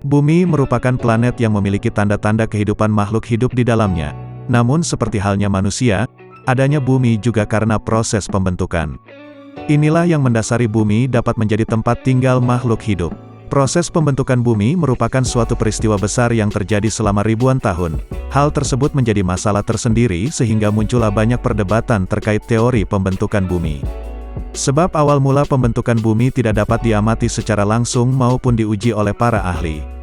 Bumi merupakan planet yang memiliki tanda-tanda kehidupan makhluk hidup di dalamnya. Namun seperti halnya manusia, adanya bumi juga karena proses pembentukan. Inilah yang mendasari bumi dapat menjadi tempat tinggal makhluk hidup. Proses pembentukan bumi merupakan suatu peristiwa besar yang terjadi selama ribuan tahun. Hal tersebut menjadi masalah tersendiri sehingga muncullah banyak perdebatan terkait teori pembentukan bumi. Sebab awal mula pembentukan bumi tidak dapat diamati secara langsung maupun diuji oleh para ahli.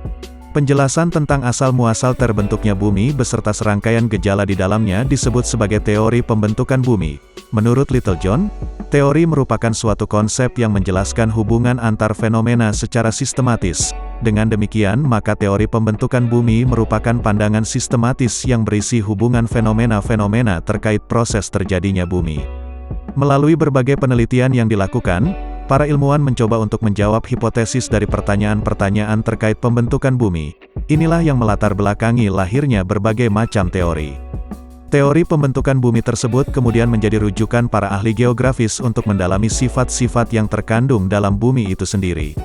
Penjelasan tentang asal-muasal terbentuknya bumi beserta serangkaian gejala di dalamnya disebut sebagai teori pembentukan bumi. Menurut Littlejohn, teori merupakan suatu konsep yang menjelaskan hubungan antar fenomena secara sistematis. Dengan demikian, maka teori pembentukan bumi merupakan pandangan sistematis yang berisi hubungan fenomena-fenomena terkait proses terjadinya bumi. Melalui berbagai penelitian yang dilakukan, para ilmuwan mencoba untuk menjawab hipotesis dari pertanyaan-pertanyaan terkait pembentukan bumi. Inilah yang melatar belakangi lahirnya berbagai macam teori. Teori pembentukan bumi tersebut kemudian menjadi rujukan para ahli geografis untuk mendalami sifat-sifat yang terkandung dalam bumi itu sendiri.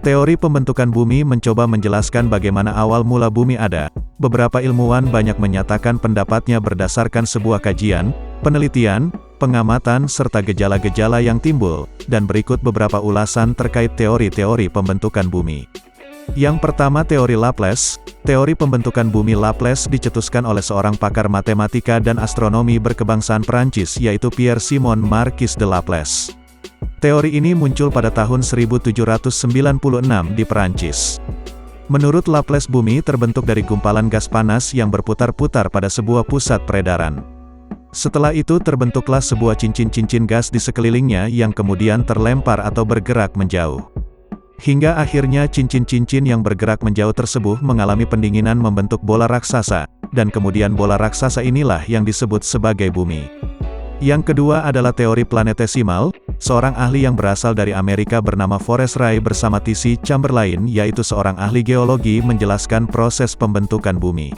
Teori pembentukan bumi mencoba menjelaskan bagaimana awal mula bumi ada. Beberapa ilmuwan banyak menyatakan pendapatnya berdasarkan sebuah kajian, penelitian, pengamatan serta gejala-gejala yang timbul, dan berikut beberapa ulasan terkait teori-teori pembentukan bumi. Yang pertama, teori Laplace. Teori pembentukan bumi Laplace dicetuskan oleh seorang pakar matematika dan astronomi berkebangsaan Perancis yaitu Pierre-Simon Marquis de Laplace. Teori ini muncul pada tahun 1796 di Perancis. Menurut Laplace, bumi terbentuk dari gumpalan gas panas yang berputar-putar pada sebuah pusat peredaran. Setelah itu terbentuklah sebuah cincin-cincin gas di sekelilingnya yang kemudian terlempar atau bergerak menjauh. Hingga akhirnya cincin-cincin yang bergerak menjauh tersebut mengalami pendinginan membentuk bola raksasa, dan kemudian bola raksasa inilah yang disebut sebagai bumi. Yang kedua adalah teori planetesimal. Seorang ahli yang berasal dari Amerika bernama Forrest Ray bersama T.C. Chamberlain yaitu seorang ahli geologi menjelaskan proses pembentukan bumi.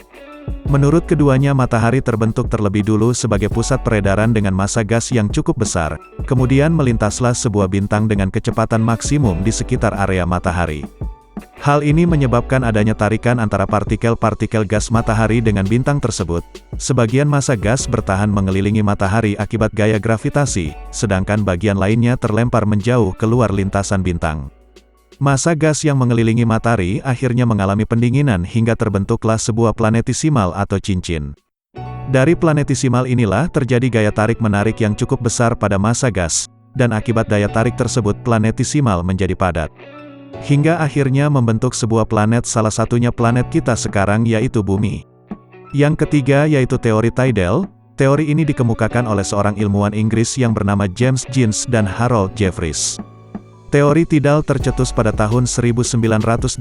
Menurut keduanya, matahari terbentuk terlebih dulu sebagai pusat peredaran dengan massa gas yang cukup besar, kemudian melintaslah sebuah bintang dengan kecepatan maksimum di sekitar area matahari. Hal ini menyebabkan adanya tarikan antara partikel-partikel gas matahari dengan bintang tersebut. Sebagian massa gas bertahan mengelilingi matahari akibat gaya gravitasi, sedangkan bagian lainnya terlempar menjauh keluar lintasan bintang. Massa gas yang mengelilingi matahari akhirnya mengalami pendinginan hingga terbentuklah sebuah planetesimal atau cincin. Dari planetesimal inilah terjadi gaya tarik-menarik yang cukup besar pada massa gas, dan akibat daya tarik tersebut planetesimal menjadi padat. Hingga akhirnya membentuk sebuah planet, salah satunya planet kita sekarang yaitu bumi. Yang ketiga yaitu teori tidal. Teori ini dikemukakan oleh seorang ilmuwan Inggris yang bernama James Jeans dan Harold Jeffreys. Teori tidal tercetus pada tahun 1918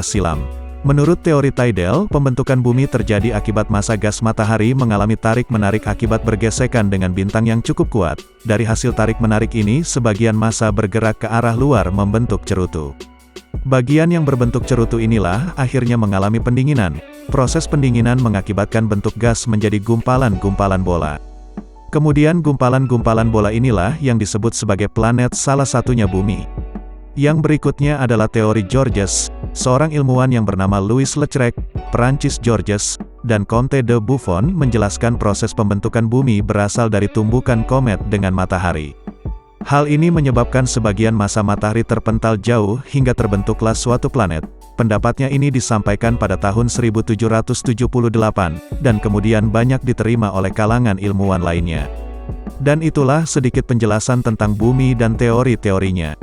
silam. Menurut teori tidal, pembentukan bumi terjadi akibat massa gas matahari mengalami tarik-menarik akibat bergesekan dengan bintang yang cukup kuat. Dari hasil tarik-menarik ini, sebagian massa bergerak ke arah luar membentuk cerutu. Bagian yang berbentuk cerutu inilah akhirnya mengalami pendinginan. Proses pendinginan mengakibatkan bentuk gas menjadi gumpalan-gumpalan bola. Kemudian gumpalan-gumpalan bola inilah yang disebut sebagai planet, salah satunya bumi. Yang berikutnya adalah teori Georges. Seorang ilmuwan yang bernama Louis Lecerec, Perancis Georges, dan Comte de Buffon menjelaskan proses pembentukan bumi berasal dari tumbukan komet dengan matahari. Hal ini menyebabkan sebagian massa matahari terpental jauh hingga terbentuklah suatu planet. Pendapatnya ini disampaikan pada tahun 1778, dan kemudian banyak diterima oleh kalangan ilmuwan lainnya. Dan itulah sedikit penjelasan tentang bumi dan teori-teorinya.